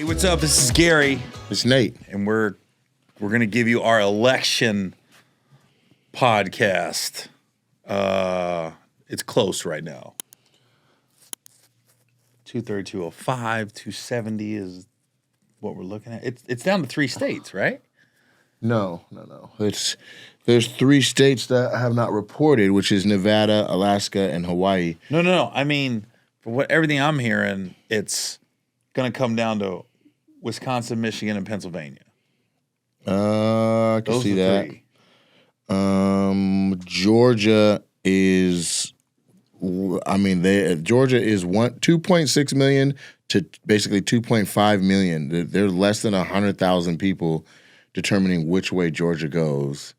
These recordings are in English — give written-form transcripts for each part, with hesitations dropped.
what's up? This is Gary. It's Nate. And we're going to give you our election podcast. It's close right now. 230, 205, 270 is what we're looking at. It's down to 3 states, right? No. There's 3 states that have not reported, which is Nevada, Alaska, and Hawaii. No. I mean, for everything I'm hearing, it's going to come down to Wisconsin, Michigan, and Pennsylvania. I can see that. 3. Georgia is, Georgia is 2.6 million to basically 2.5 million. They're less than 100,000 people determining which way Georgia goes.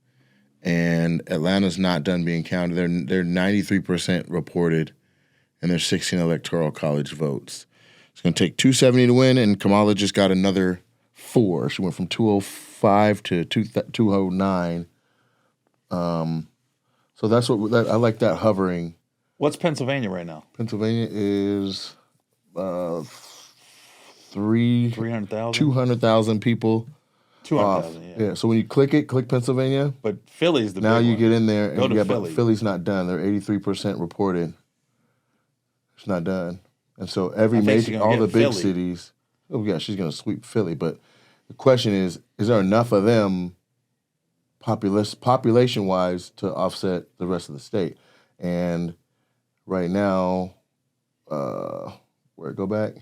And Atlanta's not done being counted. They're 93% reported, and there's 16 electoral college votes. It's going to take 270 to win, and Kamala just got another 4. She went from 205 to 209. So that's what I like that hovering. What's Pennsylvania right now? Pennsylvania is 200,000 people. 200,000, yeah. So when you click Pennsylvania. But Philly's the now big you one. get in there. Go and to but Philly. Philly's not done. They're 83% reported. It's not done. And so every major, all the big Philly. cities, oh yeah, she's going to sweep Philly. But the question is there enough of them population-wise to offset the rest of the state? And right now, go back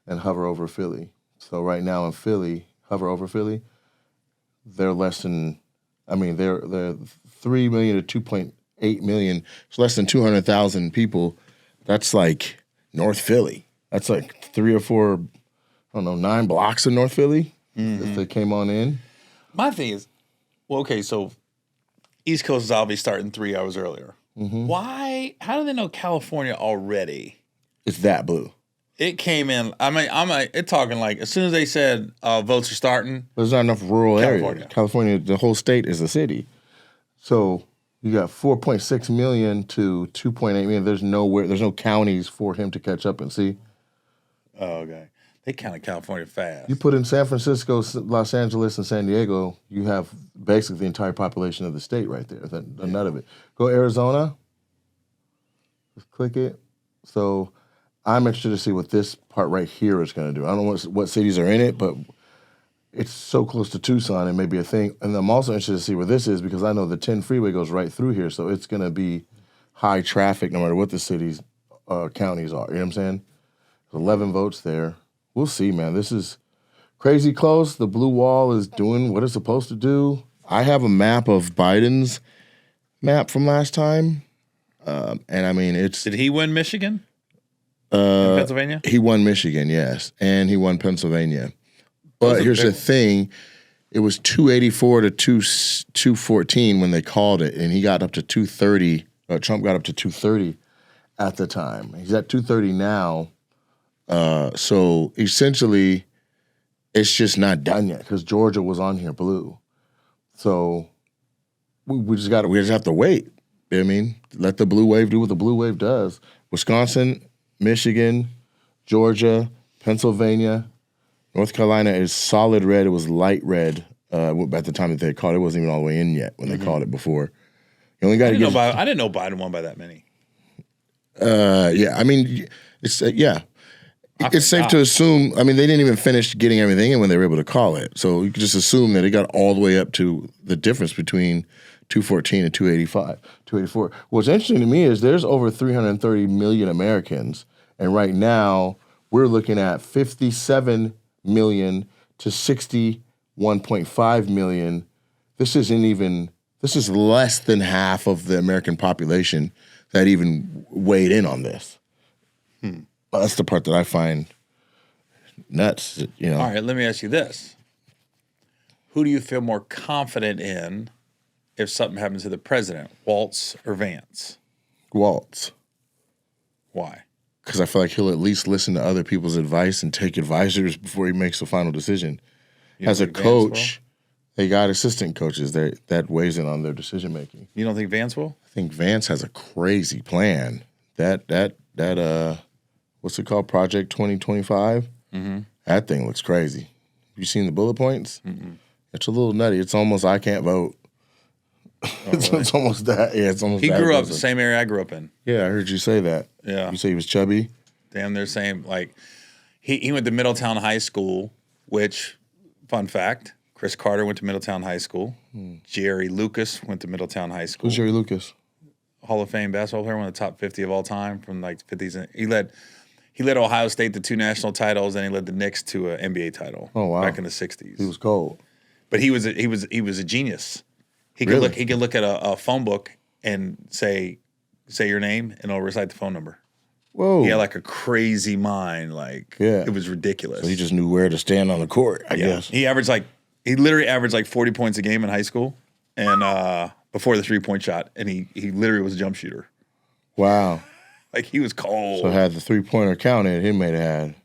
and hover over Philly. So right now in Philly, hover over Philly, they're less than, they're 3 million to 2.8 million. It's less than 200,000 people. That's like North Philly. That's like 3 or 4, 9 blocks of North Philly if they came on in. My thing is, so East Coast is obviously starting 3 hours earlier. Mm-hmm. Why? How do they know California already? It's that blue. It came in. It's talking like as soon as they said votes are starting. There's not enough rural areas. California, the whole state is a city. So you got 4.6 million to 2.8 million. There's no counties for him to catch up and see. Oh, okay. They counted California fast. You put in San Francisco, Los Angeles, and San Diego, you have basically the entire population of the state right there. None of it. Go Arizona. Just click it. So I'm interested to see what this part right here is going to do. I don't know what cities are in it, but it's so close to Tucson, it may be a thing. And I'm also interested to see where this is because I know the 10 freeway goes right through here, so it's going to be high traffic no matter what the cities, counties are. You know what I'm saying? There's 11 votes there. We'll see, man. This is crazy close. The blue wall is doing what it's supposed to do. I have a map of Biden's map from last time, and it's. Did he win Michigan? Pennsylvania? He won Michigan, yes, and he won Pennsylvania. But here's the thing. It was 284 to 214 when they called it, and he got up to 230. Trump got up to 230 at the time. He's at 230 now. So essentially, it's just not done yet because Georgia was on here blue. So we just have to wait. You know what I mean? Let the blue wave do what the blue wave does. Wisconsin, Michigan, Georgia, Pennsylvania, North Carolina is solid red. It was light red at the time that they called it. It wasn't even all the way in yet when they called it before. You only got to get. I didn't know Biden won by that many. It's safe to assume. They didn't even finish getting everything in when they were able to call it. So you could just assume that it got all the way up to the difference between 214 and 285, 284. What's interesting to me is there's over 330 million Americans, and right now we're looking at 57 million to 61.5 million. This is less than half of the American population that even weighed in on this. That's the part that I find nuts. All right, let me ask you this. Who do you feel more confident in if something happens to the president, Waltz or Vance? Waltz. Why? Because I feel like he'll at least listen to other people's advice and take advisors before he makes the final decision. As a coach, they got assistant coaches that weighs in on their decision making. You don't think Vance will? I think Vance has a crazy plan. That what's it called? Project 2025. That thing looks crazy. You seen the bullet points? It's a little nutty. It's almost I can't vote. It's almost that. Yeah, it's almost. He that grew up aggressive. the same area I grew up in. Yeah, I heard you say that. Yeah. You say he was chubby. Damn, they're same. Like, he went to Middletown High School, which, fun fact, Chris Carter went to Middletown High School. Jerry Lucas went to Middletown High School. Who's Jerry Lucas? Hall of Fame basketball player, one of the top 50 of all time from like 50s. And he led Ohio State to 2 national titles, and he led the Knicks to an NBA title. Oh, wow. Back in the 60s. He was cold. But he was a genius. He Really? could look at a phone book and say your name, and it'll recite the phone number. Whoa. He had like a crazy mind. Like, it was ridiculous. So he just knew where to stand on the court, I guess. He literally averaged like 40 points a game in high school, and before the 3-point shot, and he literally was a jump shooter. Wow. Like, he was cold. So had the 3-pointer counted, he may have had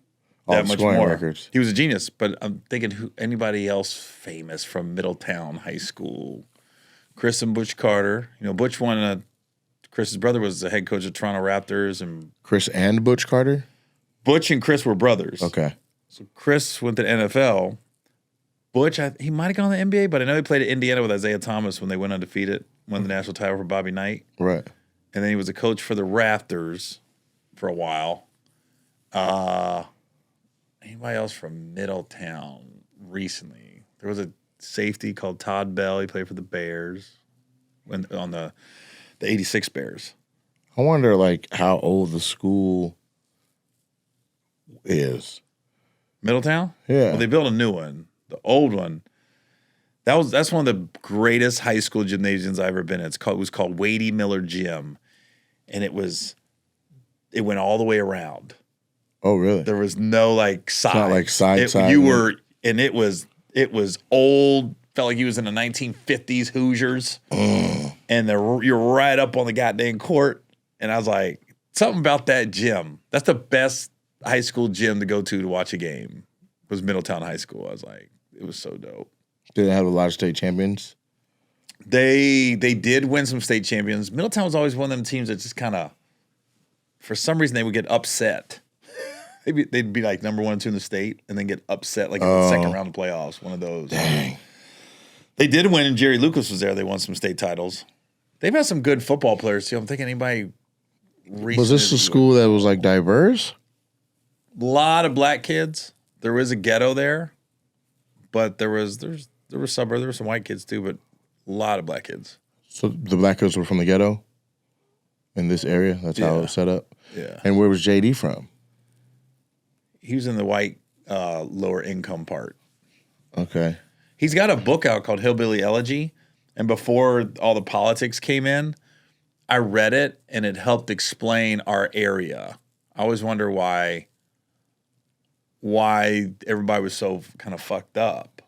all that the much scoring more. records. He was a genius, but I'm thinking anybody else famous from Middletown High School. Chris and Butch Carter. You know, Butch won. Chris's brother was the head coach of Toronto Raptors, and Chris and Butch Carter? Butch and Chris were brothers. Okay. So Chris went to the NFL. Butch, he might have gone to the NBA, but I know he played at Indiana with Isaiah Thomas when they went undefeated, won the national title for Bobby Knight. Right. And then he was a coach for the Raptors for a while. Anybody else from Middletown recently? There was a safety called Todd Bell. He played for the Bears on the 86 Bears. I wonder, like, how old the school is. Middletown? Yeah. Well, they built a new one. The old one. That's one of the greatest high school gymnasiums I've ever been in. It was called Wadey Miller Gym, and it went all the way around. Oh, really? There was no like side. It's not like side. You were, and it was old. Felt like he was in the 1950s Hoosiers, and you're right up on the goddamn court. And I was like, something about that gym. That's the best high school gym to go to watch a game. Was Middletown High School. I was like, it was so dope. Did they have a lot of state champions? They did win some state champions. Middletown was always one of them teams that just kind of, for some reason, they would get upset. They'd be like number 1 and 2 in the state, and then get upset like in the second round of playoffs. One of those. Dang. They did win, and Jerry Lucas was there. They won some state titles. They've had some good football players too. I'm thinking anybody recently. Was this a school that was like diverse? A lot of black kids. There was a ghetto there, but there were suburbs. There were some white kids too, but a lot of black kids. So the black kids were from the ghetto in this area? That's how it was set up? Yeah. And where was JD from? He was in the white lower income part. Okay. He's got a book out called Hillbilly Elegy, and before all the politics came in, I read it, and it helped explain our area. I always wonder why everybody was so kind of fucked up.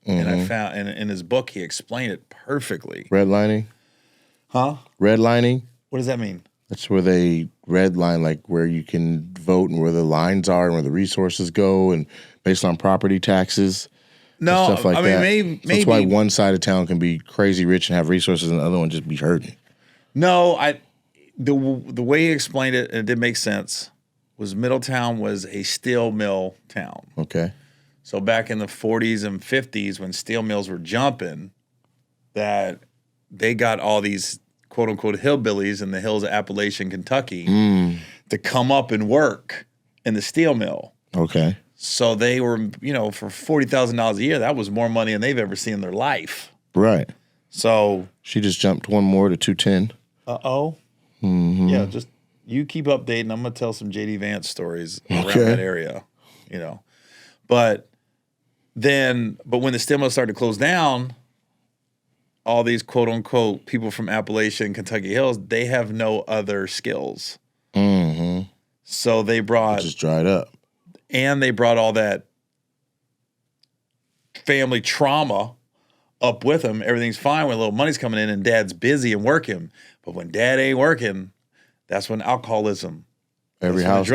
And I found in his book he explained it perfectly. Redlining? Huh? Redlining? What does that mean? That's where they redline, like where you can vote and where the lines are and where the resources go, and based on property taxes. No, stuff like I mean that. maybe So that's why one side of town can be crazy rich and have resources, and the other one just be hurting. No, the way he explained it, and it did make sense, was Middletown was a steel mill town. Okay. So back in the 40s and 50s, when steel mills were jumping, that they got all these quote unquote hillbillies in the hills of Appalachian, Kentucky, to come up and work in the steel mill. Okay. So they were, for $40,000 a year, that was more money than they've ever seen in their life. Right. So she just jumped one more to 210. Yeah, just you keep updating. I'm gonna tell some JD Vance stories around that area, But when the steel mill started to close down, all these quote unquote people from Appalachia and Kentucky Hills, they have no other skills. Mm-hmm. So they brought it just dried up. And they brought all that family trauma up with them. Everything's fine when a little money's coming in and dad's busy and working. But when dad ain't working, that's when alcoholism. Every house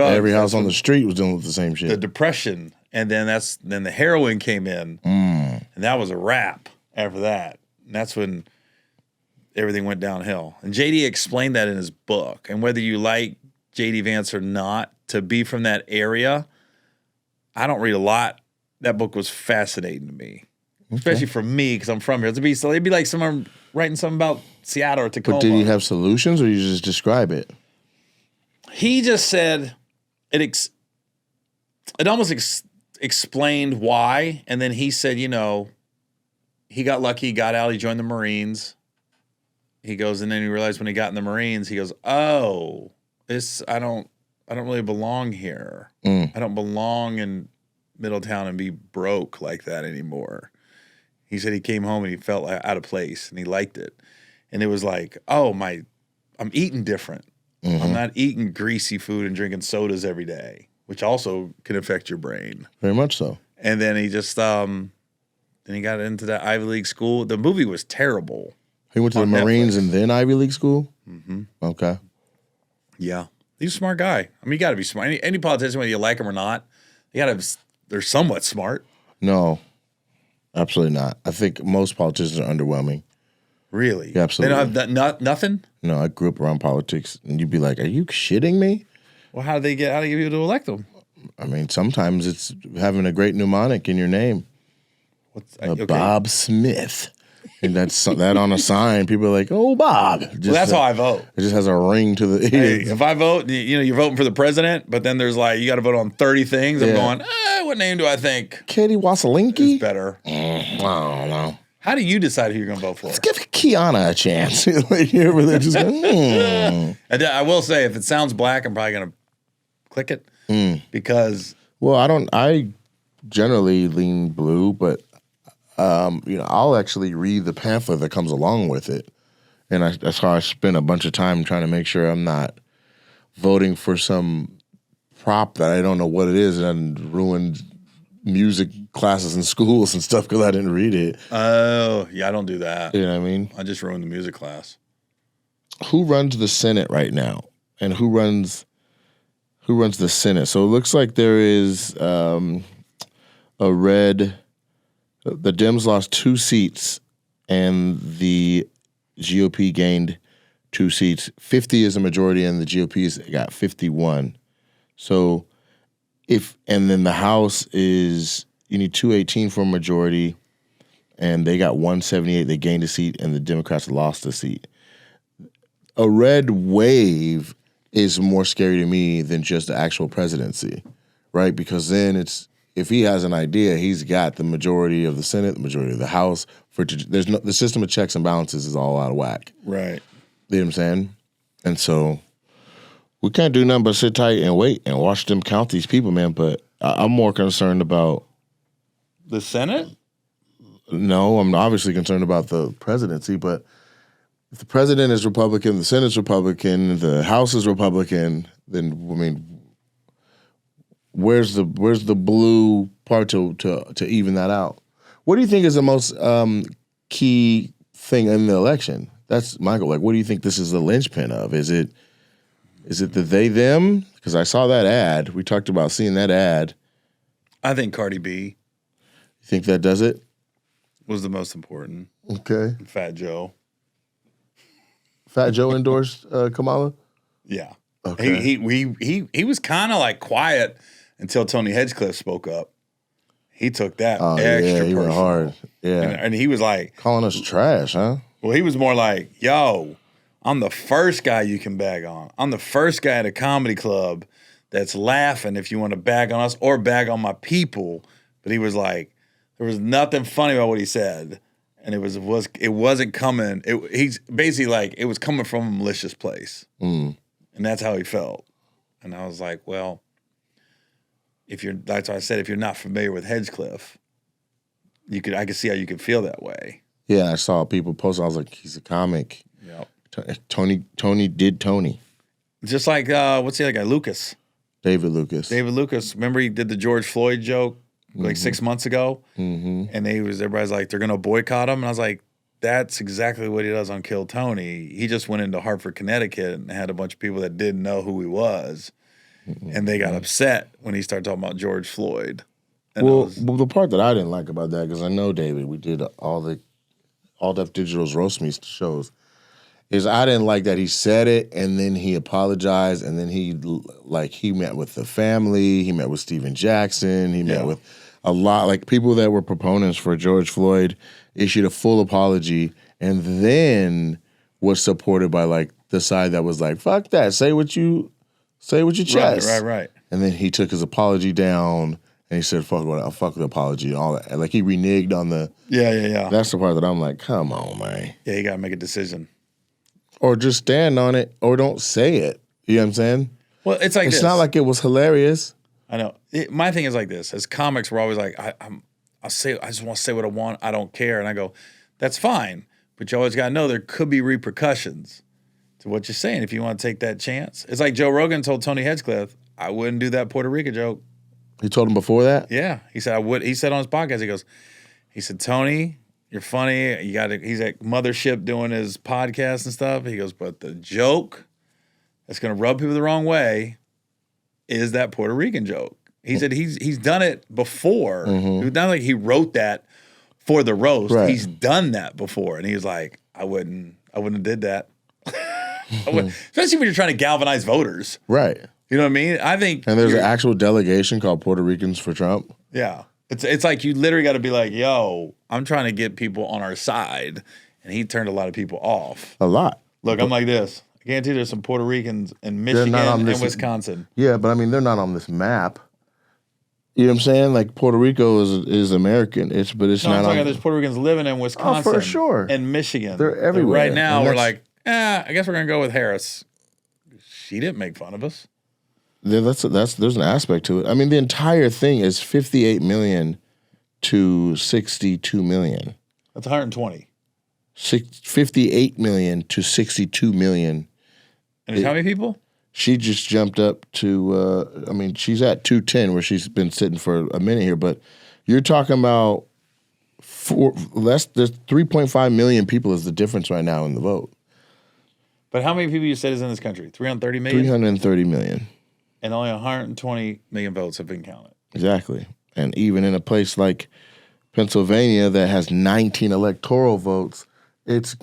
on the street was dealing with the same shit. The depression. And then the heroin came in. And that was a wrap after that. And that's when everything went downhill. And JD explained that in his book. And whether you like JD Vance or not, to be from that area, I don't read a lot. That book was fascinating to me, especially for me because I'm from here. It'd be like someone writing something about Seattle or Tacoma. But did he have solutions, or you just describe it? He just said it almost explained why, and then he said, he got lucky, he got out, he joined the Marines. He goes, and then he realized when he got in the Marines, he goes, "Oh, I don't really belong here. I don't belong in Middletown and be broke like that anymore." He said he came home and he felt out of place, and he liked it, and it was like, "Oh I'm eating different. I'm not eating greasy food and drinking sodas every day, which also can affect your brain." Very much so. And then he just then he got into that Ivy League school. The movie was terrible. He went to the Marines and then Ivy League school? Mm-hmm. Okay. Yeah. He's a smart guy. I mean, you got to be smart. Any politician, whether you like him or not, they're somewhat smart. No, absolutely not. I think most politicians are underwhelming. Really? Yeah, absolutely. They don't have nothing? No, I grew up around politics, and you'd be like, "Are you shitting me?" Well, how do they get people to elect them? I mean, sometimes it's having a great mnemonic in your name. Okay. Bob Smith. And that's that on a sign. People are like, "Oh, Bob." That's how I vote. It just has a ring to the. Hey, if I vote, you're voting for the president, but then there's you got to vote on 30 things. I'm going, what name do I think? Katie Wasalinki? Is better. I don't know. How do you decide who you're going to vote for? Let's give Kiana a chance. You're over there just going, And I will say, if it sounds black, I'm probably going to click it because. Well, I generally lean blue, but. I'll actually read the pamphlet that comes along with it. And that's how I spend a bunch of time trying to make sure I'm not voting for some prop that I don't know what it is and ruined music classes in schools and stuff because I didn't read it. Oh, yeah, I don't do that. You know what I mean? I just ruined the music class. Who runs the Senate right now? And who runs the Senate? So it looks like there is a red... The Dems lost 2 seats, and the GOP gained 2 seats. 50 is a majority, and the GOP's got 51. So and then the House is, you need 218 for a majority, and they got 178. They gained a seat, and the Democrats lost a seat. A red wave is more scary to me than just the actual presidency, right? Because then if he has an idea, he's got the majority of the Senate, the majority of the House. The system of checks and balances is all out of whack. Right. You know what I'm saying? And so we can't do nothing but sit tight and wait and watch them count these people, man. But I'm more concerned about the Senate. No, I'm obviously concerned about the presidency. But if the president is Republican, the Senate's Republican, the House is Republican, then I mean. Where's the blue part to even that out? What do you think is the most key thing in the election? That's Michael. What do you think this is the linchpin of? Is it the they them? Because I saw that ad. We talked about seeing that ad. I think Cardi B. You think that does it? Was the most important. Okay. Fat Joe. Fat Joe endorsed Kamala? Yeah. Okay. He was kind of quiet until Tony Hedgecliffe spoke up. He took that extra he personal. went hard. Yeah. And he was like... Calling us trash, huh? Well, he was more like, yo, I'm the first guy you can bag on. I'm the first guy at a comedy club that's laughing if you want to bag on us or bag on my people. But he was like, there was nothing funny about what he said. And it wasn't coming. He's basically it was coming from a malicious place. And that's how he felt. And I was like, well... that's why I said, if you're not familiar with Hedgecliffe, I could see how you could feel that way. Yeah, I saw people post. I was like, he's a comic. Yep. Tony did Tony. Just like what's the other guy? Lucas. David Lucas. Remember he did the George Floyd joke 6 months ago, and everybody's like, they're gonna boycott him, and I was like, that's exactly what he does on Kill Tony. He just went into Hartford, Connecticut, and had a bunch of people that didn't know who he was. And they got upset when he started talking about George Floyd. And well, the part that I didn't like about that, because I know David, we did all Def Digital's Roast Me shows, is I didn't like that he said it and then he apologized and then he met with the family, he met with Stephen Jackson, he met with a lot, like people that were proponents for George Floyd issued a full apology and then was supported by like the side that was like, fuck that, say what you chest. Right. And then he took his apology down and he said, fuck the apology and all that. And like he reneged on the Yeah. That's the part that I'm like, come on, man. Yeah, you gotta make a decision. Or just stand on it, or don't say it. You know what I'm saying? Well, it's like it's not like it was hilarious. I know. My thing is like this. As comics, we're always like, I just want to say what I want. I don't care. And I go, that's fine. But you always got to know there could be repercussions to what you're saying if you want to take that chance. It's like Joe Rogan told Tony Hinchcliffe, I wouldn't do that Puerto Rico joke. He told him before that? Yeah. He said, I would. He said on his podcast, he said, Tony, you're funny. He's at Mothership doing his podcast and stuff. He goes, but the joke that's going to rub people the wrong way is that Puerto Rican joke. He said he's done it before. Mm-hmm. It's not like he wrote that for the roast. Right. He's done that before. And he was like, I wouldn't have did that. Especially when you're trying to galvanize voters. Right. You know what I mean? I think. And there's an actual delegation called Puerto Ricans for Trump. Yeah. It's like you literally got to be like, yo, I'm trying to get people on our side. And he turned a lot of people off. A lot. Look, I'm like this. I guarantee there's some Puerto Ricans in Michigan and Wisconsin. Yeah, but I mean, they're not on this map. You know what I'm saying? Like Puerto Rico is American. It's not. I'm talking there's Puerto Ricans living in Wisconsin. Oh, for sure. And Michigan. They're everywhere. Right now, we're like, I guess we're gonna go with Harris. She didn't make fun of us. Yeah, there's an aspect to it. I mean, the entire thing is 58 million to 62 million. That's 120. 58 million to 62 million. And it's how many people? She just jumped up to, she's at 210 where she's been sitting for a minute here, but you're talking about there's 3.5 million people is the difference right now in the vote. But how many people you said is in this country? 330 million? 330 million. And only 120 million votes have been counted. Exactly. And even in a place like Pennsylvania that has 19 electoral votes, it's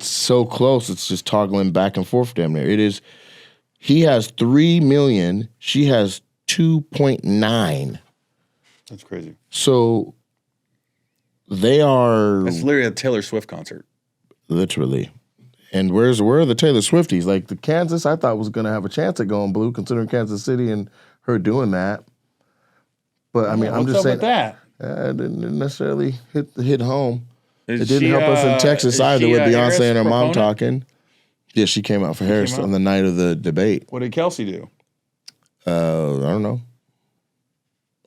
so close. It's just toggling back and forth damn near. It is. He has 3 million. She has 2.9. That's crazy. So they are. That's literally a Taylor Swift concert. Literally. And where are the Taylor Swifties? Like the Kansas, I thought was going to have a chance at going blue, considering Kansas City and her doing that. But I mean, I'm just saying that it didn't necessarily hit home. It didn't help us in Texas either with Beyonce Harris and her proponent? mom talking. Yeah, she came out for Harris on the night of the debate. What did Kelsey do? I don't know.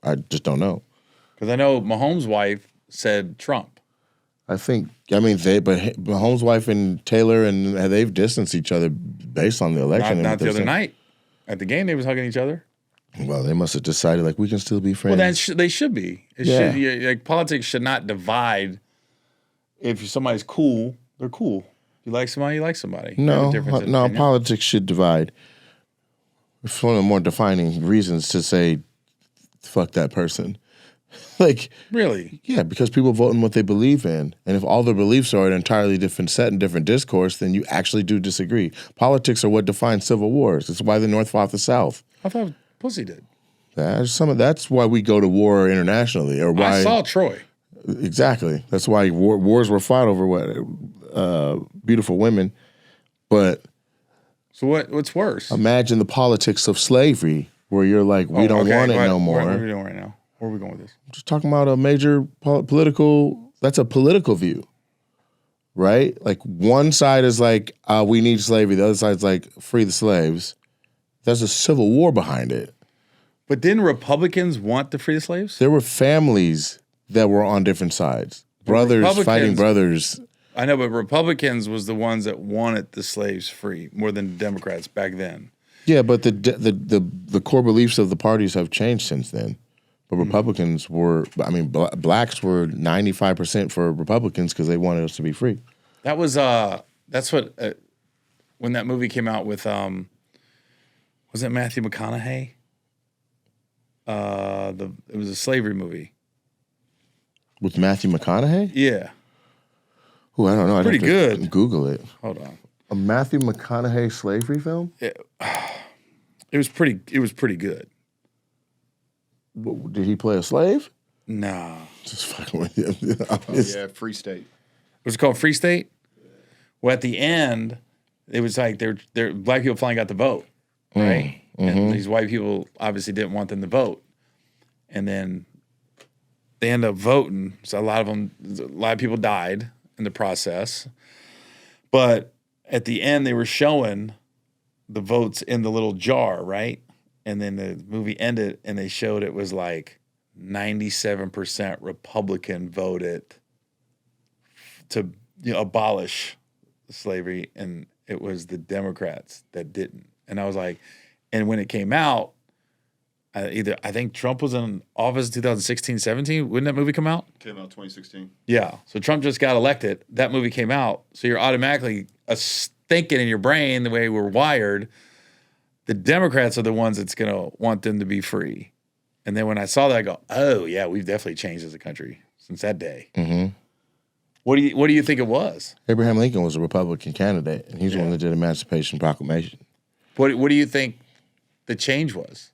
I just don't know. Because I know Mahomes' wife said Trump. But Mahomes' wife and Taylor, and they've distanced each other based on the election. Not the other night. At the game, they was hugging each other. Well, they must have decided, like, we can still be friends. Well, then they should be. Politics should not divide. If somebody's cool, they're cool. You like somebody, you like somebody. No, politics should divide. It's one of the more defining reasons to say, fuck that person. Like, really? Yeah, because people vote in what they believe in. And if all their beliefs are an entirely different set and different discourse, then you actually do disagree. Politics are what defines civil wars. It's why the North fought the South. I thought Pussy did. That's why we go to war internationally. Or why I saw Troy. Exactly. That's why wars were fought over beautiful women. But so what's worse? Imagine the politics of slavery, where you're like, we don't want it no more. What are we doing right now? Where are we going with this? I'm just talking about a major political. That's a political view, right? Like one side is like, we need slavery. The other side's like, free the slaves. There's a civil war behind it. But didn't Republicans want to free the slaves? There were families that were on different sides. Brothers fighting brothers. I know, but Republicans was the ones that wanted the slaves free more than Democrats back then. Yeah, but the core beliefs of the parties have changed since then. But Republicans were, blacks were 95% for Republicans because they wanted us to be free. That was, that's what, when that movie came out with, was it Matthew McConaughey? It was a slavery movie. With Matthew McConaughey? Yeah. Oh, I don't know. Pretty good. Google it. Hold on. A Matthew McConaughey slavery film? It was pretty good. Did he play a slave? Nah. Just fucking with you. Yeah, Free State. Was it called Free State? Well, at the end, it was like they're black people finally got the vote, right? And these white people obviously didn't want them to vote. And then they end up voting. So a lot of people died in the process. But at the end, they were showing the votes in the little jar, right? And then the movie ended, and they showed it was like 97% Republican voted to abolish slavery, and it was the Democrats that didn't. And I was like, and when it came out, I think Trump was in office in 2016, 17. Wouldn't that movie come out? Came out 2016. Yeah. So Trump just got elected. That movie came out. So you're automatically thinking in your brain the way we're wired, the Democrats are the ones that's going to want them to be free. And then when I saw that, I go, oh, yeah, we've definitely changed as a country since that day. Mm-hmm. What do you think it was? Abraham Lincoln was a Republican candidate, and he's the one that did Emancipation Proclamation. What do you think the change was?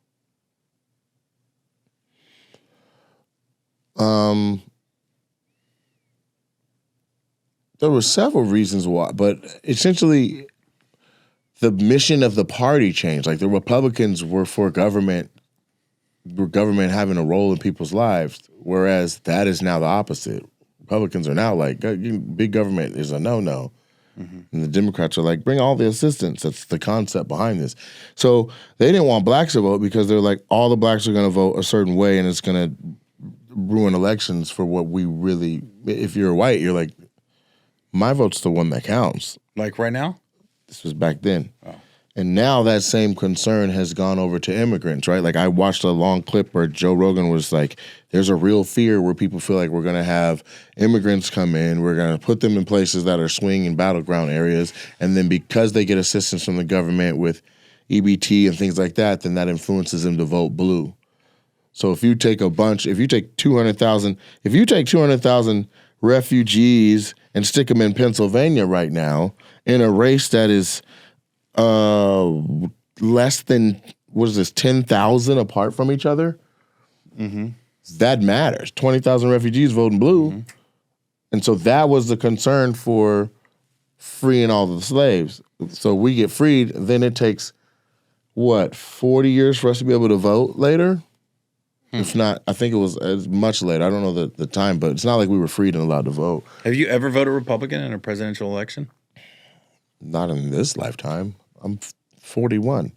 There were several reasons why, but essentially the mission of the party changed. Like the Republicans were for government having a role in people's lives, whereas that is now the opposite. Republicans are now like, big government is a no-no. Mm-hmm. And the Democrats are like, bring all the assistance. That's the concept behind this. So they didn't want blacks to vote because they're like, all the blacks are going to vote a certain way and it's going to ruin elections for what we really, if you're white, you're like, my vote's the one that counts. Like right now? This was back then. Oh. And now that same concern has gone over to immigrants, right? Like I watched a long clip where Joe Rogan was like, there's a real fear where people feel like we're going to have immigrants come in, we're going to put them in places that are swing and battleground areas, and then because they get assistance from the government with EBT and things like that, then that influences them to vote blue. So if you take 200,000 refugees and stick them in Pennsylvania right now in a race that is less than, 10,000 apart from each other? Mm-hmm. That matters. 20,000 refugees voting blue. Mm-hmm. And so that was the concern for freeing all the slaves. So we get freed, then it takes, 40 years for us to be able to vote later? If not, I think it was much later. I don't know the time, but it's not like we were freed and allowed to vote. Have you ever voted Republican in a presidential election? Not in this lifetime. I'm 41.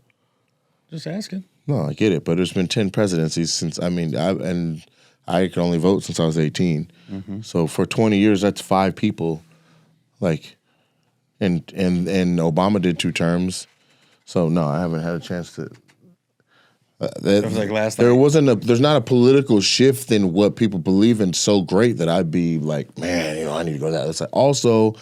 Just asking. No, I get it, but there's been 10 presidencies since. I can only vote since I was 18. Mm-hmm. So for 20 years, that's 5 people. Like, and Obama did 2 terms. So no, I haven't had a chance to. It was like last night. There's not a political shift in what people believe in so great that I'd be like, man, I need to go to that. It's like, also,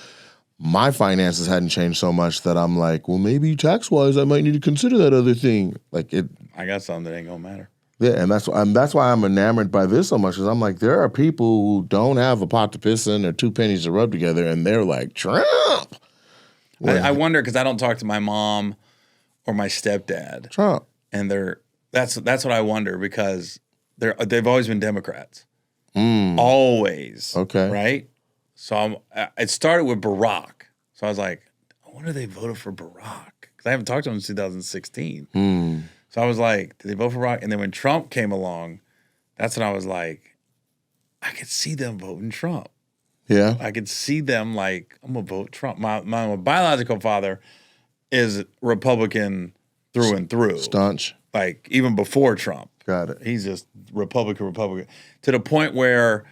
my finances hadn't changed so much that I'm like, well, maybe tax-wise, I might need to consider that other thing. Like it. I got something that ain't gonna matter. Yeah, and that's why I'm enamored by this so much, because I'm like, there are people who don't have a pot to piss in or 2 pennies to rub together, and they're like, Trump. I wonder, because I don't talk to my mom or my stepdad. Trump. And that's what I wonder, because they've always been Democrats. Always. Okay. Right? So it started with Barack. So I was like, I wonder if they voted for Barack. Because I haven't talked to them since 2016. So I was like, did they vote for Barack? And then when Trump came along, that's when I was like, I could see them voting Trump. Yeah. I could see them like, I'm going to vote Trump. My biological father is Republican through and through. Staunch. Like, even before Trump. Got it. He's just Republican. To the point where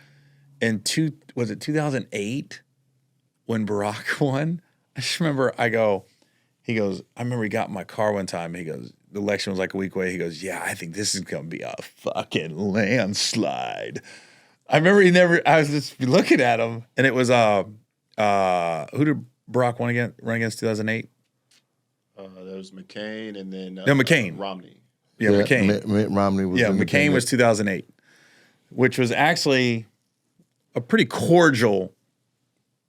was it 2008 when Barack won? I just remember he goes, I remember he got in my car one time. He goes, the election was like a week away. He goes, yeah, I think this is going to be a fucking landslide. I remember I was just looking at him, and it was, who did Barack run against 2008? That was McCain, and then McCain. Romney. Yeah, McCain. Mitt Romney was McCain was 2008, which was actually a pretty cordial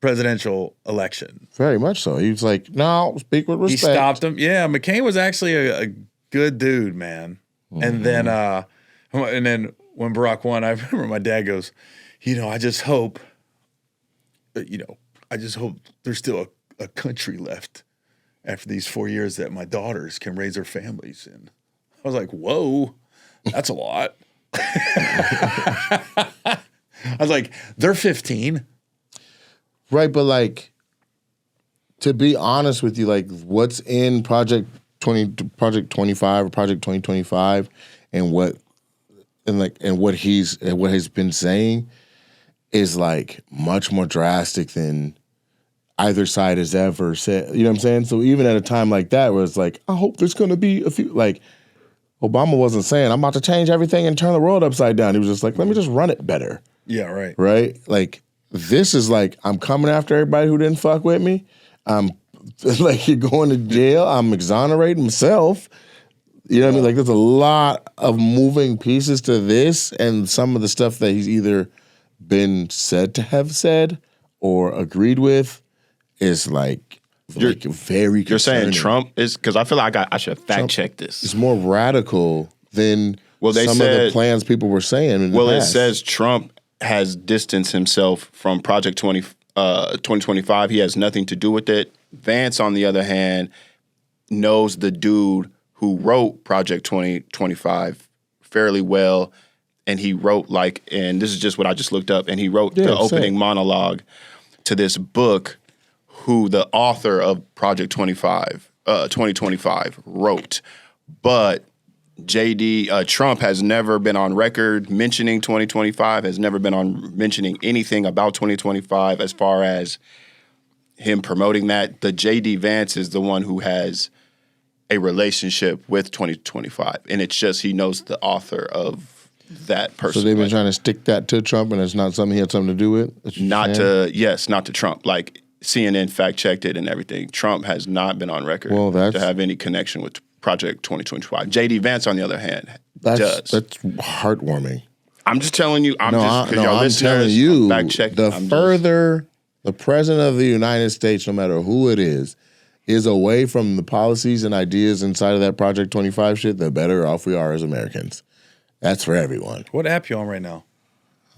presidential election. Very much so. He was like, no, speak with respect. He stopped him. Yeah, McCain was actually a good dude, man. And then when Barack won, I remember my dad goes, I just hope there's still a country left after these 4 years that my daughters can raise their families in. I was like, whoa, that's a lot. I was like, they're 15. Right, but like, to be honest with you, like what's in Project 25 or Project 2025 and what he's been saying is like much more drastic than either side has ever said. You know what I'm saying? So even at a time like that where it's like, I hope there's gonna be a few, like Obama wasn't saying, I'm about to change everything and turn the world upside down. He was just like, let me just run it better. Yeah, right. Right? Like, this is like, I'm coming after everybody who didn't fuck with me. I'm like, you're going to jail. I'm exonerating myself. You know what I mean? Like, there's a lot of moving pieces to this, and some of the stuff that he's either been said to have said or agreed with is like very concerning. You're saying Trump is, because I feel like I should fact check this. It's more radical than some of the plans people were saying in the past. It says Trump has distanced himself from Project 2025. He has nothing to do with it. Vance, on the other hand, knows the dude who wrote Project 2025 fairly well, and he wrote and this is just what I just looked up, and he wrote the opening monologue to this book who the author of Project 2025 wrote. But Trump has never been on record mentioning 2025, has never been on mentioning anything about 2025 as far as him promoting that. The J.D. Vance is the one who has a relationship with 2025, and it's just he knows the author of that person. So they've been trying to stick that to Trump, and it's not something he had something to do with? Not to Trump. Like, CNN fact-checked it and everything. Trump has not been on record to have any connection with Project 2025. J.D. Vance, on the other hand, does. That's heartwarming. I'm just telling you. I'm telling you, the president of the United States, no matter who it is away from the policies and ideas inside of that Project 25 shit, the better off we are as Americans. That's for everyone. What app you on right now?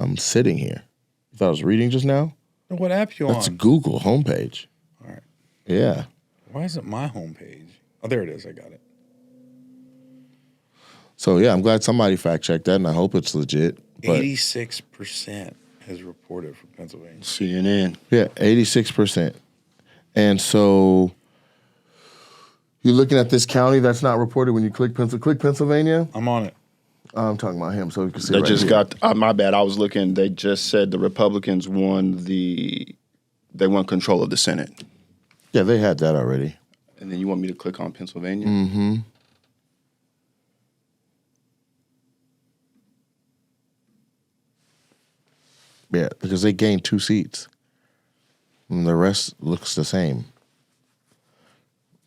I'm sitting here. You thought I was reading just now? What app you on? That's Google homepage. All right. Yeah. Why isn't my homepage? Oh, there it is. I got it. So, yeah, I'm glad somebody fact-checked that, and I hope it's legit. 86% has reported from Pennsylvania. CNN. Yeah, 86%. And so you're looking at this county that's not reported when you click Pennsylvania? I'm on it. I'm talking about him, so you can see They right just here. got, my bad, I was looking, they just said the Republicans won control of the Senate. Yeah, they had that already. And then you want me to click on Pennsylvania? Mm-hmm. Yeah, because they gained 2 seats. And the rest looks the same.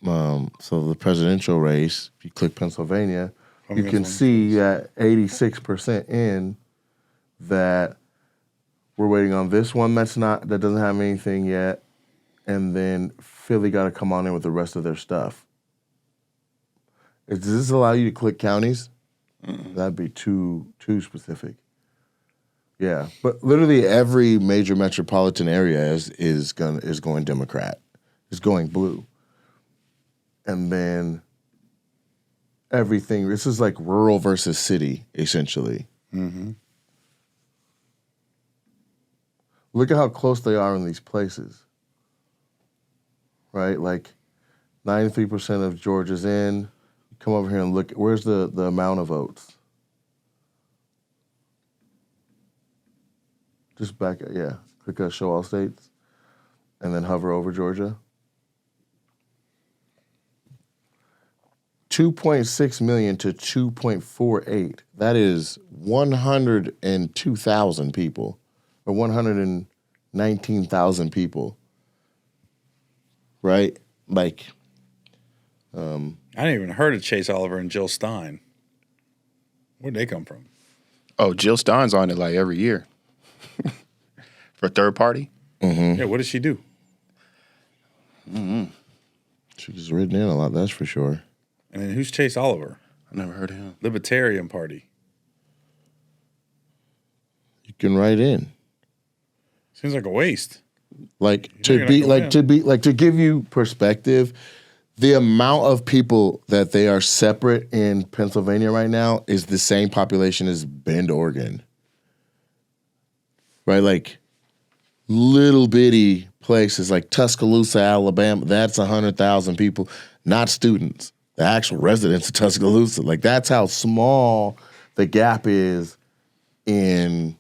So the presidential race, if you click Pennsylvania, you can see at 86% in that we're waiting on this one that doesn't have anything yet, and then Philly got to come on in with the rest of their stuff. Does this allow you to click counties? That'd be too specific. Yeah, but literally every major metropolitan area is going Democrat, is going blue, and then everything. This is like rural versus city, essentially. Mm-hmm. Look at how close they are in these places, right? Like 93% of Georgia's in. Come over here and look. Where's the amount of votes? Just back, yeah. Click show all states, and then hover over Georgia. 2.6 million to 2.48. That is 102,000 people, or 119,000 people. Right? Like, I didn't even heard of Chase Oliver and Jill Stein. Where'd they come from? Oh, Jill Stein's on it like every year. For third party? Yeah, what does she do? She's written in a lot, that's for sure. And then who's Chase Oliver? I never heard of him. Libertarian Party. You can write in. Seems like a waste. To give you perspective, the amount of people that they are separate in Pennsylvania right now is the same population as Bend, Oregon. Right? Like little bitty places like Tuscaloosa, Alabama, that's 100,000 people, not students, the actual residents of Tuscaloosa. Like that's how small the gap is in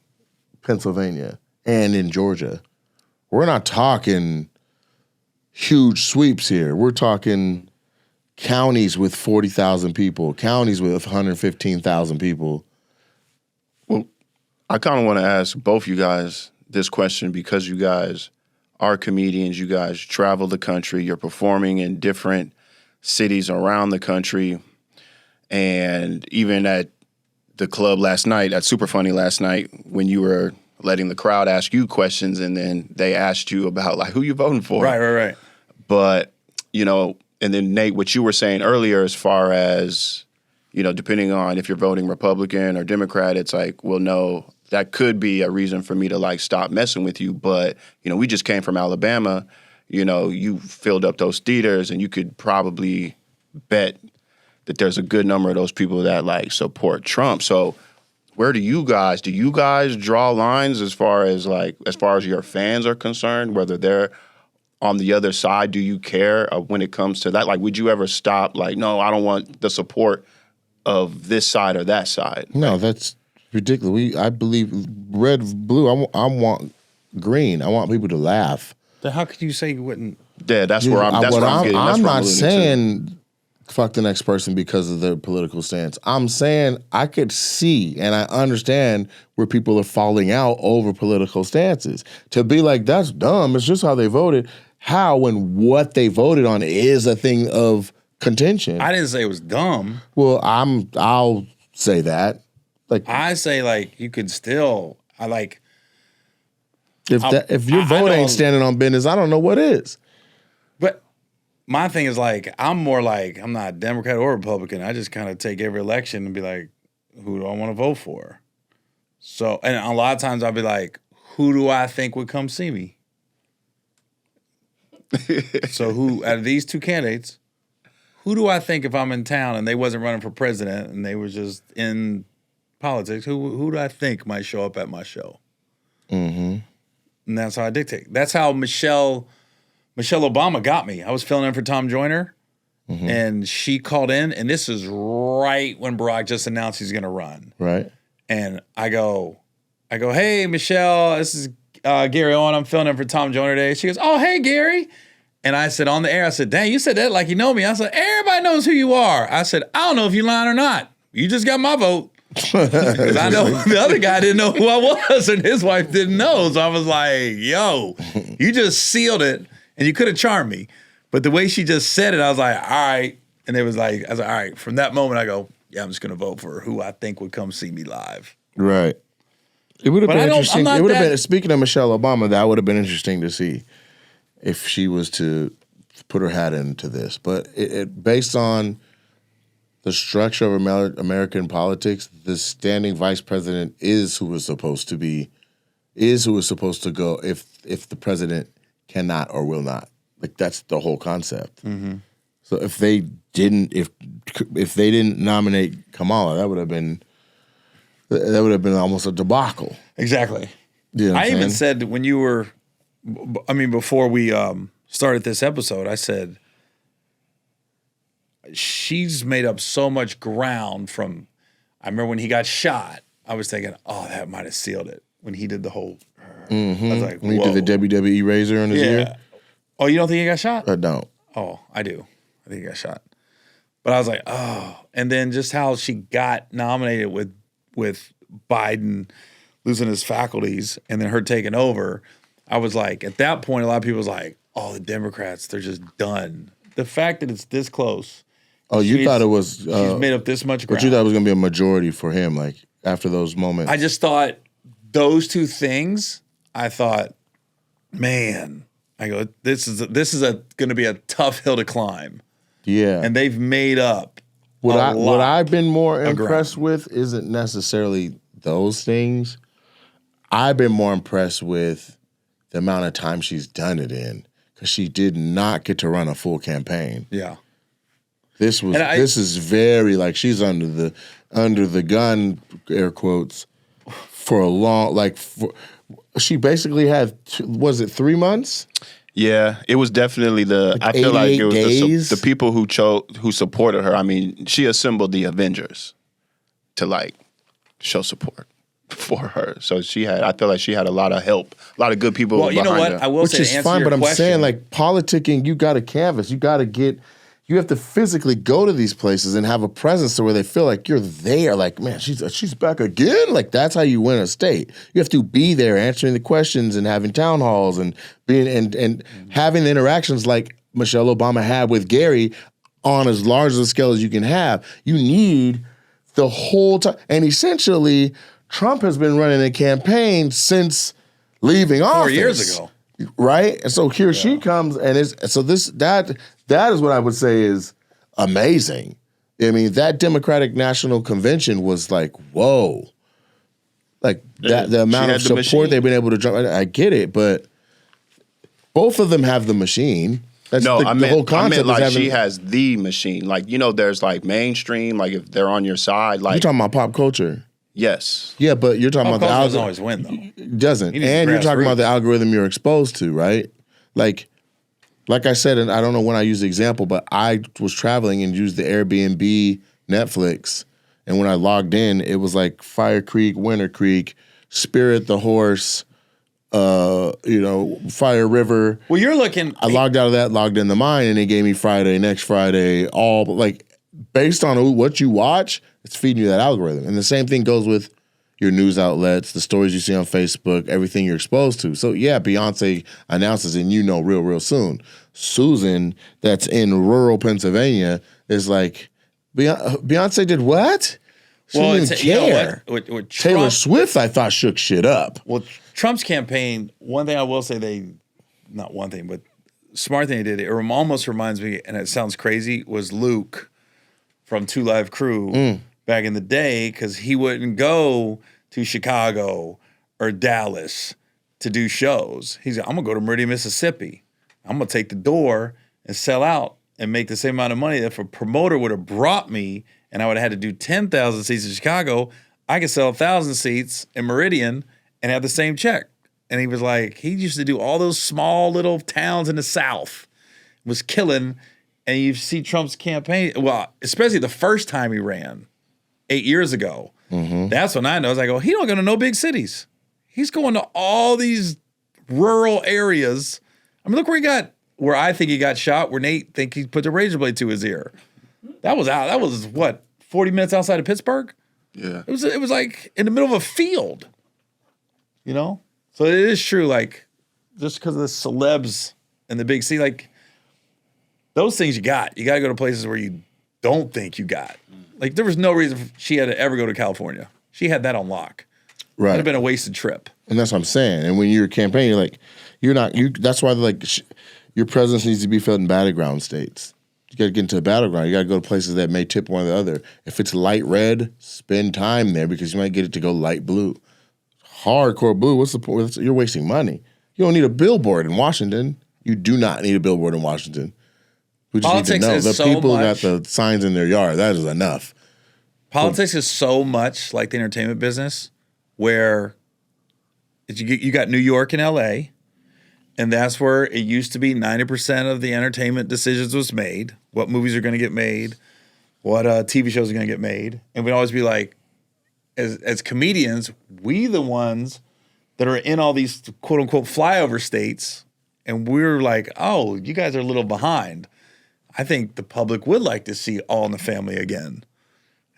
Pennsylvania and in Georgia. We're not talking huge sweeps here. We're talking counties with 40,000 people, counties with 115,000 people. Well, I kind of want to ask both you guys this question because you guys are comedians. You guys travel the country. You're performing in different cities around the country. And even at the club last night, at Super Funny last night, when you were letting the crowd ask you questions and then they asked you about like who you voting for. Right. But, you know, and then Nate, what you were saying earlier as far as, you know, depending on if you're voting Republican or Democrat, it's like, well, no, that could be a reason for me to like stop messing with you. But, you know, we just came from Alabama. You know, you filled up those theaters and you could probably bet that there's a good number of those people that like support Trump. So where do you guys draw lines as far as your fans are concerned, whether they're on the other side? Do you care when it comes to that? Like, would you ever stop like, no, I don't want the support of this side or that side? No, that's ridiculous. I believe red, blue, I want green. I want people to laugh. Then how could you say you wouldn't? Yeah, that's where I'm getting. I'm not saying fuck the next person because of their political stance. I'm saying I could see and I understand where people are falling out over political stances. To be like, that's dumb, it's just how they voted. How and what they voted on is a thing of contention. I didn't say it was dumb. Well, I'll say that. Like I say like you could still if your vote ain't standing on business, I don't know what is. But my thing is like, I'm more like, I'm not Democrat or Republican. I just kind of take every election and be like, who do I want to vote for? So, and a lot of times I'll be like, who do I think would come see me? So who, out of these two candidates, who do I think if I'm in town and they wasn't running for president and they were just in politics, who do I think might show up at my show? Mm-hmm. And that's how I dictate. That's how Michelle Obama got me. I was filling in for Tom Joyner, and she called in, and this is right when Barack just announced he's going to run. Right. And I go, hey, Michelle, this is Gary Owen. I'm filling in for Tom Joyner today. She goes, oh, hey, Gary. And I said on the air, I said, dang, you said that like you know me. I said, everybody knows who you are. I said, I don't know if you lying or not. You just got my vote. Because I know the other guy didn't know who I was, and his wife didn't know. So I was like, yo, you just sealed it. And you could have charmed me. But the way she just said it, I was like, all right. And it was like, I was like, all right. From that moment, I go, yeah, I'm just going to vote for who I think would come see me live. Right. It would have been interesting. It would have been, speaking of Michelle Obama, that would have been interesting to see if she was to put her hat into this. But it based on the structure of American politics, the standing vice president is who is supposed to go if the president cannot or will not. Like that's the whole concept. Mm-hmm. So if they didn't nominate Kamala, that would have been almost a debacle. Exactly. You know I even said when you were, before we started this episode, I said she's made up so much ground from. I remember when he got shot, I was thinking, oh, that might have sealed it when he did the whole. I was like, when he did the WWE razor in his ear. Oh, you don't think he got shot? I don't. Oh, I do. I think he got shot. But I was like, oh. And then just how she got nominated with Biden losing his faculties and then her taking over, I was like, at that point, a lot of people was like, oh, the Democrats, they're just done. The fact that it's this close. Oh, you thought it was... she's made up this much ground. But you thought it was going to be a majority for him, like, after those moments. I just thought those two things, I thought man, I go, this is going to be a tough hill to climb. Yeah. And they've made up. What I've been more impressed with isn't necessarily those things. I've been more impressed with the amount of time she's done it in, because she did not get to run a full campaign. Yeah. This is very, like, she's under the gun, air quotes, for a long, she basically had, was it 3 months? Yeah, it was definitely I feel like it was the people who supported her. I mean, she assembled the Avengers to show support for her. So I feel like she had a lot of help, a lot of good people. Well, you know what? Her. I will Which say, is fine, but I'm saying, like, politicking, you got to canvas. You have to physically go to these places and have a presence to where they feel like you're there. Like, man, she's back again. Like, that's how you win a state. You have to be there answering the questions and having town halls and being and having the interactions like Michelle Obama had with Gary on as large a scale as you can have. You need the whole time. And essentially, Trump has been running a campaign since leaving office. 4 years ago. Right? And so here she comes, and that is what I would say is amazing. I mean, that Democratic National Convention was like, whoa. Like, the amount of support they've been able to draw. I get it, but both of them have the machine. That's the whole concept. I meant she has the machine. Like, there's like mainstream, like if they're on your side. Like, you're talking about pop culture. Yes. Yeah, but you're talking about the algorithm. Doesn't always win, though. It doesn't. And you're talking about the algorithm you're exposed to, right? Like I said, and I don't know when I used the example, but I was traveling and used the Airbnb Netflix. And when I logged in, it was like Fire Creek, Winter Creek, Spirit the Horse, Fire River. Well, you're looking. I logged out of that, logged into mine, and it gave me Friday, next Friday, all like based on what you watch, it's feeding you that algorithm. And the same thing goes with your news outlets, the stories you see on Facebook, everything you're exposed to. So yeah, Beyonce announces, and real soon. Susan, that's in rural Pennsylvania, is like, Beyonce did what? She didn't even care. You know what? Taylor Swift, I thought, shook shit up. Well, Trump's campaign, one thing I will say not one thing, but smart thing they did, it almost reminds me, and it sounds crazy, was Luke from 2 Live Crew back in the day, because he wouldn't go to Chicago or Dallas to do shows. He's like, I'm going to go to Meridian, Mississippi. I'm going to take the door and sell out and make the same amount of money that if a promoter would have brought me and I would have had to do 10,000 seats in Chicago, I could sell 1,000 seats in Meridian and have the same check. And he was like, he used to do all those small little towns in the South, was killing. And you see Trump's campaign, well, especially the first time he ran 8 years ago. Mm-hmm. That's when I know. I was like, he don't go to no big cities. He's going to all these rural areas. I mean, look where I think he got shot, where Nate think he put the razor blade to his ear. That was what, 40 minutes outside of Pittsburgh? Yeah. It was like in the middle of a field. So it is true, like, just because of the celebs and the big city, like, those things you got to go to places where you don't think you got. Like, there was no reason she had to ever go to California. She had that on lock. Right. It would have been a wasted trip. And that's what I'm saying. And when you're campaigning, you're like, that's why, like, your presence needs to be felt in battleground states. You got to get into a battleground. You got to go to places that may tip one or the other. If it's light red, spend time there, because you might get it to go light blue. Hardcore blue, what's the point? You're wasting money. You don't need a billboard in Washington. You do not need a billboard in Washington. We just Politics need to know. is The so people much. got the signs in their yard. That is enough. Politics is so much like the entertainment business, where you got New York and LA, and that's where it used to be 90% of the entertainment decisions was made. What movies are going to get made, what TV shows are going to get made. And we'd always be like, as comedians, we the ones that are in all these quote unquote flyover states, and we're like, oh, you guys are a little behind. I think the public would like to see All in the Family again.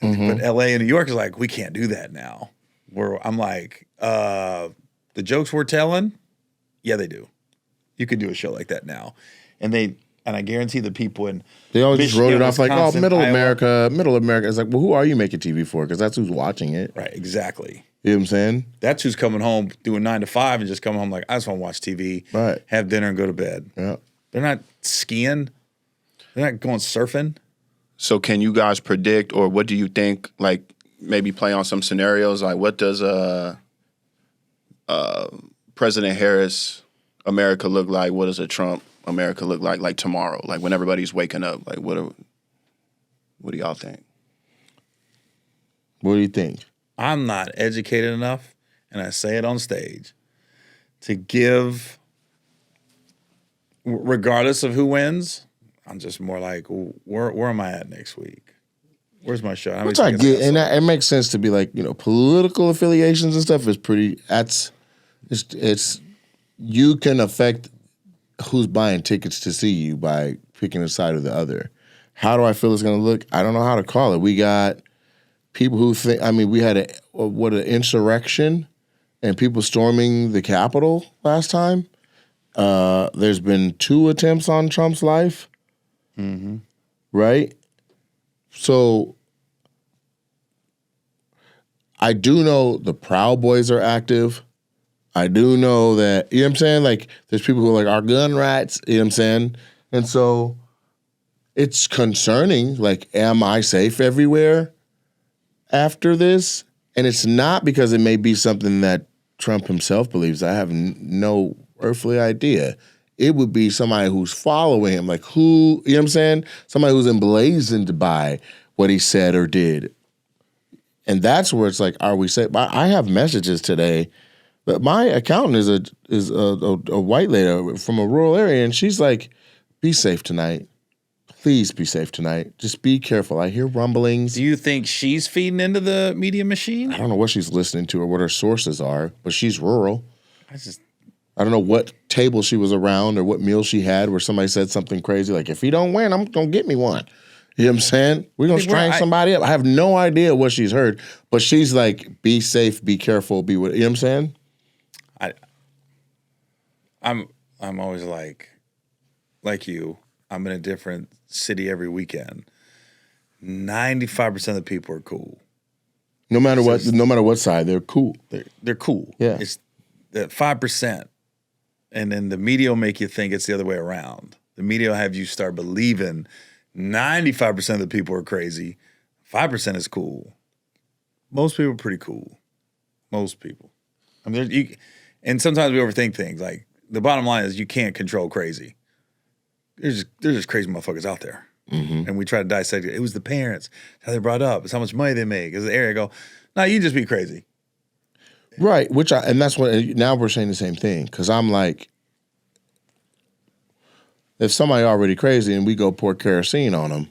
Mm-hmm. But LA and New York is like, we can't do that now. I'm like, the jokes we're telling, yeah, they do. You could do a show like that now. And I guarantee the people in they always just wrote it off like, Wisconsin, middle Iowa. America. It's like, well, who are you making TV for? Because that's who's watching it. Right, exactly. You know what I'm saying? That's who's coming home doing 9 to 5 and just coming home like, I just want to watch TV, have dinner, and go to bed. Yeah. They're not skiing. They're not going surfing. So can you guys predict, or what do you think, like maybe play on some scenarios? Like what does President Harris America look like? What does a Trump America look like tomorrow? Like when everybody's waking up, like what do y'all think? What do you think? I'm not educated enough, and I say it on stage, to give, regardless of who wins, I'm just more like, where am I at next week? Where's my show? Which I get, and it makes sense to be like, political affiliations and stuff is pretty, it's you can affect who's buying tickets to see you by picking a side or the other. How do I feel it's going to look? I don't know how to call it. We got people who think, we had an insurrection and people storming the Capitol last time. There's been 2 attempts on Trump's life. Mm-hmm. Right? So I do know the Proud Boys are active. I do know that, you know what I'm saying? Like, there's people who are like, our gun rights, you know what I'm saying? And so it's concerning, like, am I safe everywhere after this? And it's not because it may be something that Trump himself believes. I have no earthly idea. It would be somebody who's following him, like who, you know what I'm saying? Somebody who's emblazoned by what he said or did. And that's where it's like, are we safe? I have messages today, but my accountant is a white lady from a rural area, and she's like, be safe tonight. Please be safe tonight. Just be careful. I hear rumblings. Do you think she's feeding into the media machine? I don't know what she's listening to or what her sources are, but she's rural. I don't know what table she was around or what meal she had where somebody said something crazy like, if he don't win, I'm going to get me one. You know what I'm saying? We're going to strangle somebody up. I have no idea what she's heard, but she's like, be safe, be careful, be with, you know what I'm saying? I'm always like you, I'm in a different city every weekend. 95% of the people are cool. No matter what side, they're cool. They're cool. Yeah. It's that 5%. And then the media will make you think it's the other way around. The media will have you start believing 95% of the people are crazy. 5% is cool. Most people are pretty cool. Most people. And sometimes we overthink things. Like, the bottom line is you can't control crazy. There's just crazy motherfuckers out there. Mm-hmm. And we try to dissect it. It was the parents, how they brought up, it's how much money they make. It's the area. I go, no, you just be crazy. Right, and that's what, now we're saying the same thing, because I'm like, if somebody already crazy and we go pour kerosene on them,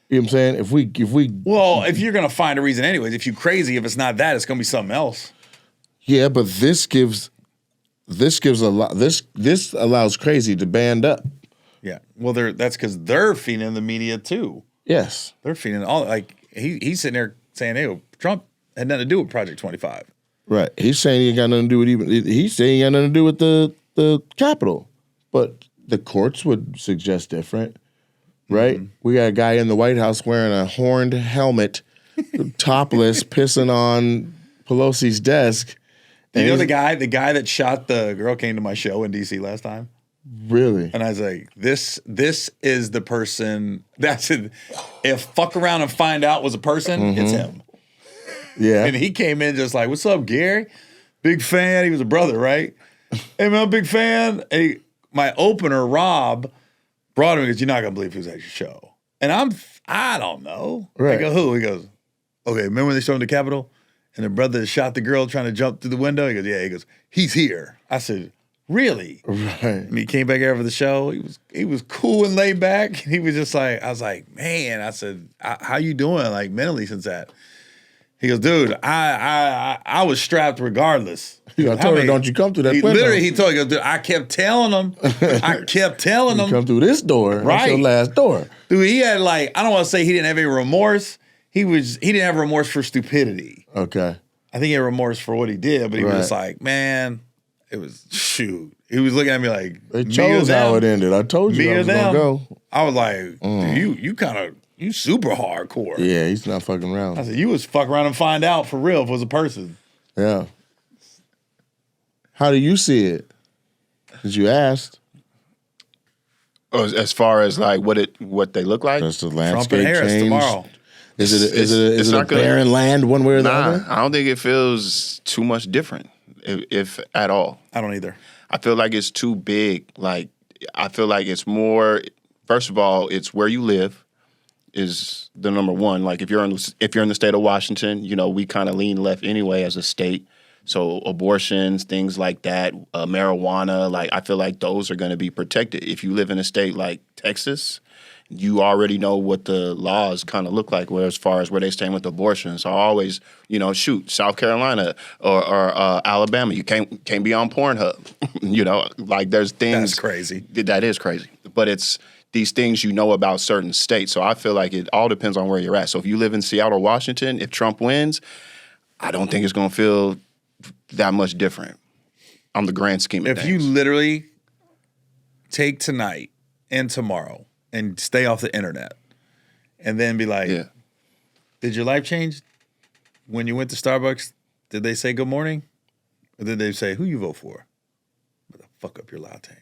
you know what I'm saying? If we Well, if you're going to find a reason anyways, if you crazy, if it's not that, it's going to be something else. Yeah, but this allows crazy to band up. Yeah, well, that's because they're feeding the media too. Yes. They're feeding all, like, he's sitting there saying, hey, Trump had nothing to do with Project 25. Right. He's saying he ain't got nothing to do with he's saying he ain't got nothing to do with the Capitol. But the courts would suggest different, right? Mm-hmm. We got a guy in the White House wearing a horned helmet, topless, pissing on Pelosi's desk. You know the guy that shot the girl came to my show in D.C. last time? Really? And I was like, this is the person, that's it. If fuck around and find out was a person, mm-hmm. It's him. Yeah. And he came in just like, what's up, Gary? Big fan. He was a brother, right? Hey, man, big fan. Hey, my opener, Rob, brought him because you're not going to believe he was at your show. And I don't know. Right. I go, who? He goes, okay, remember when they showed him the Capitol? And the brother that shot the girl trying to jump through the window? He goes, yeah. He goes, he's here. I said, really? Right. And he came back after the show. He was cool and laid back. He was just like, I was like, man. I said, how you doing, like, mentally since that? He goes, dude, I was strapped regardless. I told him, don't you come through that window. Literally, he told me, dude, I kept telling him. You come through this door. Right. That's your last door. Dude, he had like, I don't want to say he didn't have any remorse. He didn't have remorse for stupidity. Okay. I think he had remorse for what he did, but he was just like, man, it was, shoot. He was looking at me like, they chose how it ended. I told you I was going to go. I was like, dude, you kind of You super hardcore. Yeah, he's not fucking around. I said, you was fuck around and find out for real if it was a person. Yeah. How do you see it? Because you asked. As far as like what they look like? Does the Trump landscape and Harris change? tomorrow. Is it a not gonna- barren land one way or the other? I don't think it feels too much different, if at all. I don't either. I feel like it's too big. Like, I feel like it's more. First of all, it's where you live is the number one. Like, if you're in the state of Washington, you know, we kind of lean left anyway as a state. So abortions, things like that, marijuana, like I feel like those are going to be protected. If you live in a state like Texas, you already know what the laws kind of look like, where as far as where they stand with abortion. So I always, you know, South Carolina or Alabama, you can't be on Pornhub. You know, like there's things. That's crazy. That is crazy. But it's these things you know about certain states. So I feel like it all depends on where you're at. So if you live in Seattle, Washington, if Trump wins, I don't think it's going to feel that much different on the grand scheme of things. If you literally take tonight and tomorrow and stay off the internet and then be like, did your life change when you went to Starbucks? Did they say good morning? Or did they say, who you vote for? But fuck up your latte.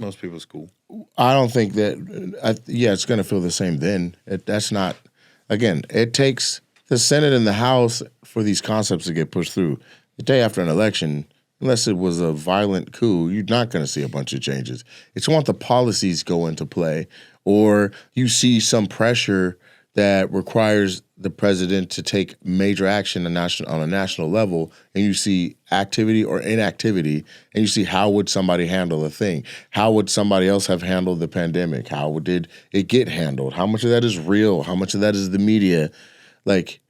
Most people's cool. I don't think that, it's going to feel the same then. That's not, again, it takes the Senate and the House for these concepts to get pushed through. The day after an election, unless it was a violent coup, you're not going to see a bunch of changes. It's want the policies go into play, or you see some pressure that requires the president to take major action on a national level, and you see activity or inactivity, and you see how would somebody handle a thing? How would somebody else have handled the pandemic? How did it get handled? How much of that is real? How much of that is the media? Like,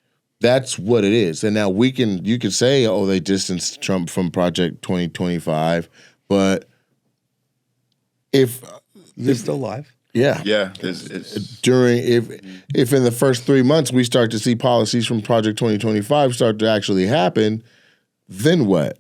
that's what it is. And now you could say, oh, they distanced Trump from Project 2025, but if they're still alive. Yeah. Yeah. If in the first 3 months we start to see policies from Project 2025 start to actually happen, then what?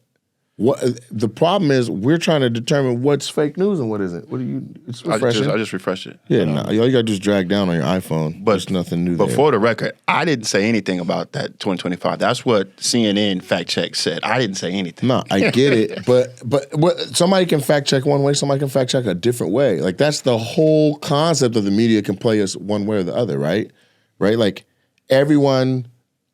What the problem is, we're trying to determine what's fake news and what isn't. What do you? It's refreshing. I just refreshed it. Yeah, all you got to just drag down on your iPhone. But there's nothing new there. But for the record, I didn't say anything about that 2025. That's what CNN fact check said. I didn't say anything. No, I get it, but what, somebody can fact check one way, somebody can fact check a different way. Like, that's the whole concept of the media can play us one way or the other, right? Right? Like, everyone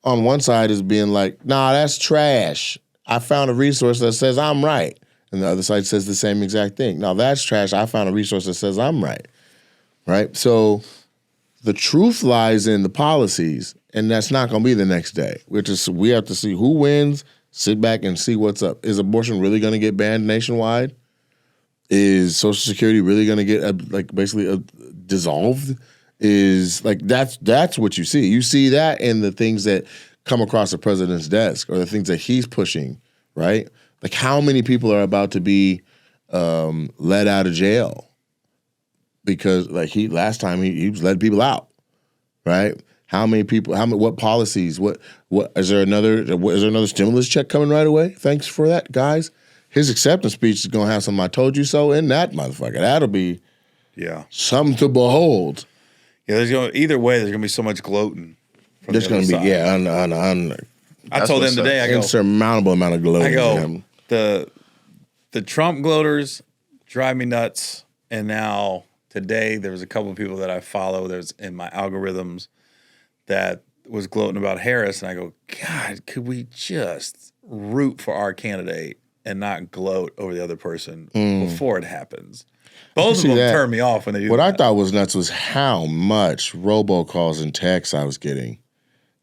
on one side is being like, nah, that's trash. I found a resource that says I'm right. And the other side says the same exact thing. Now, that's trash. I found a resource that says I'm right. Right? So the truth lies in the policies, and that's not going to be the next day. We have to see who wins, sit back and see what's up. Is abortion really going to get banned nationwide? Is Social Security really going to get dissolved? Is like that's what you see. You see that in the things that come across the president's desk or the things that he's pushing, right? Like, how many people are about to be let out of jail because, like, last time he was letting people out, right? How many people? What policies? What is there another stimulus check coming right away? Thanks for that, guys. His acceptance speech is gonna have some "I told you so" in that motherfucker. That'll be something to behold. Yeah, either way, there's gonna be so much gloating. There's going to be, I told them today, I go, insurmountable amount of gloating. I go, the Trump gloaters drive me nuts. And now today, there was a couple of people that I follow, there's in my algorithms that was gloating about Harris. And I go, God, could we just root for our candidate and not gloat over the other person before it happens? Both of them turn me off when they do What that. I thought was nuts was how much robocalls and texts I was getting.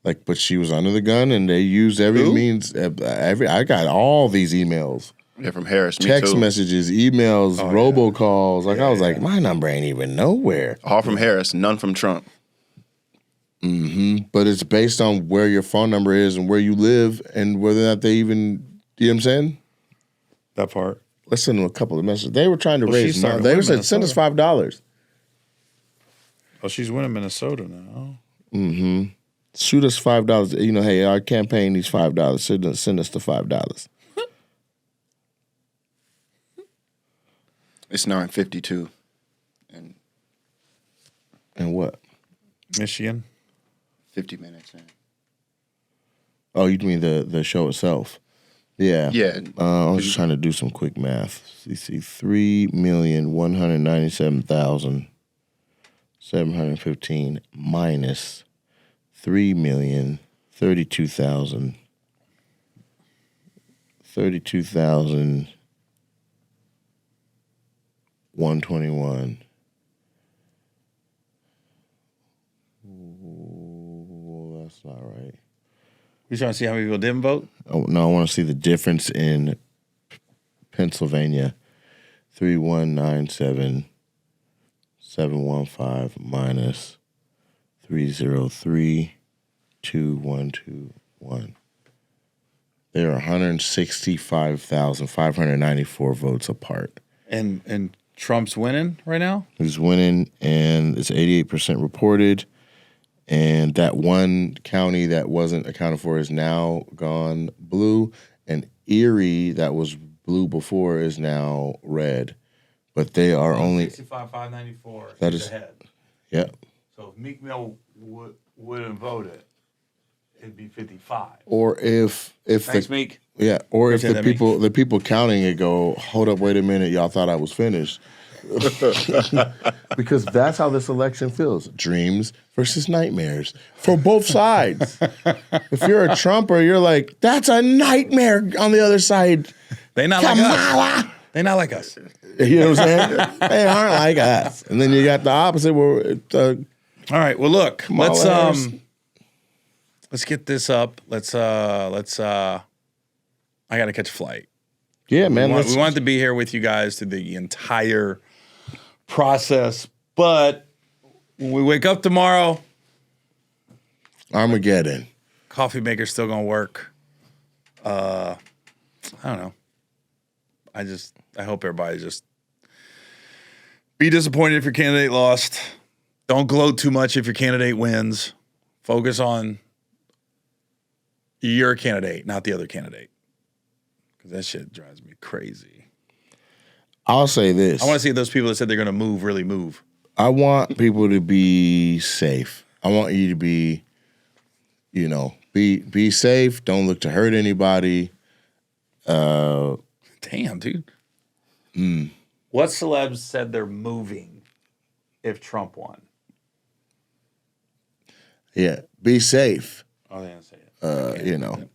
Like, but she was under the gun, and they used every means. I got all these emails. Yeah, from Harris. Text messages, emails, robocalls. Like, I was like, my number ain't even nowhere. All from Harris, none from Trump. Mm-hmm. But it's based on where your phone number is and where you live and whether or not they even, you know what I'm saying? That part. Let's send them a couple of messages. They were trying to raise money. They said, send us $5. Oh, she's winning Minnesota now. Mm-hmm. Shoot us $5. You know, hey, our campaign needs $5. Send us the $5. It's 9:52. And what? Michigan. 50 minutes in. Oh, you mean the show itself? Yeah. Yeah. I was just trying to do some quick math. You see, 3,197,715 minus 3,032,000. 32,121. Ooh, that's not right. You trying to see how many people didn't vote? Oh, no, I want to see the difference in Pennsylvania. 3,197,715 minus 3,032,121. There are 165,594 votes apart. And Trump's winning right now? He's winning, and it's 88% reported. And that one county that wasn't accounted for is now gone blue. And Erie, that was blue before, is now red. But they are only 65,594. That is ahead. Yep. So if Meek Mill wouldn't vote it, it'd be 55. Or if Thanks, the Meek. yeah, or if Appreciate the that, people counting it go, hold up, wait a minute, y'all thought I was finished. Because that's how this election feels. Dreams versus nightmares for both sides. If you're a Trumper, you're like, that's a nightmare on the other side. They not like us. They not like us. You know what I'm saying? They aren't like us. And then you got the opposite where All right. Well, look, let's Harris. let's get this up. I got to catch a flight. yeah, man. We wanted to be here with you guys through the entire process, but when we wake up tomorrow, Armageddon. coffee maker's still gonna work. I don't know. I hope everybody just be disappointed if your candidate lost. Don't gloat too much if your candidate wins. Focus on your candidate, not the other candidate. Because that shit drives me crazy. I'll say this. I want to see those people that said they're going to move really move. I want people to be safe. I want you to be, be safe. Don't look to hurt anybody. Damn, dude. What celebs said they're moving if Trump won? Yeah, be safe. Oh, they didn't say it.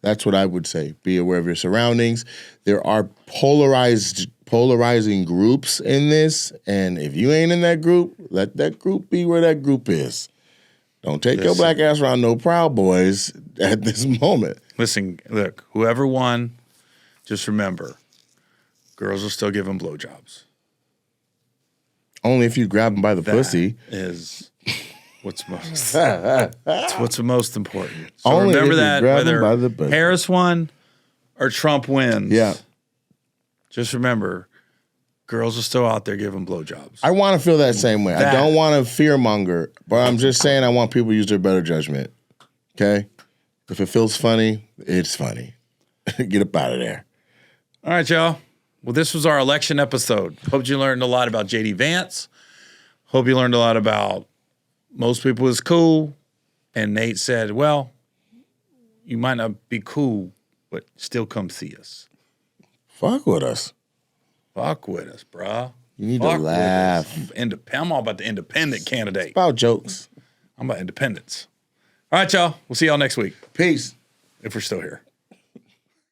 That's what I would say. Be aware of your surroundings. There are polarizing groups in this, and if you ain't in that group, let that group be where that group is. Don't take your black ass around no Proud Boys at this moment. Listen, look, whoever won, just remember, girls will still give them blowjobs. Only if you grab them by the pussy. Is what's most. That's what's most important. So Only remember if you that grab 'em by whether the pussy. Harris won or Trump wins. Yeah. Just remember, girls are still out there giving blowjobs. I want to feel that same way. I don't want to fearmonger, but I'm just saying I want people to use their better judgment. Okay? If it feels funny, it's funny. Get up out of there. All right, y'all. Well, this was our election episode. Hope you learned a lot about JD Vance. Hope you learned a lot about most people is cool. And Nate said, well, you might not be cool, but still come see us. Fuck with us. Fuck with us, bruh. You need Fuck to with laugh. us. I'm all about the independent candidate. About jokes. I'm about independence. All right, y'all. We'll see y'all next week Peace. if we're still here.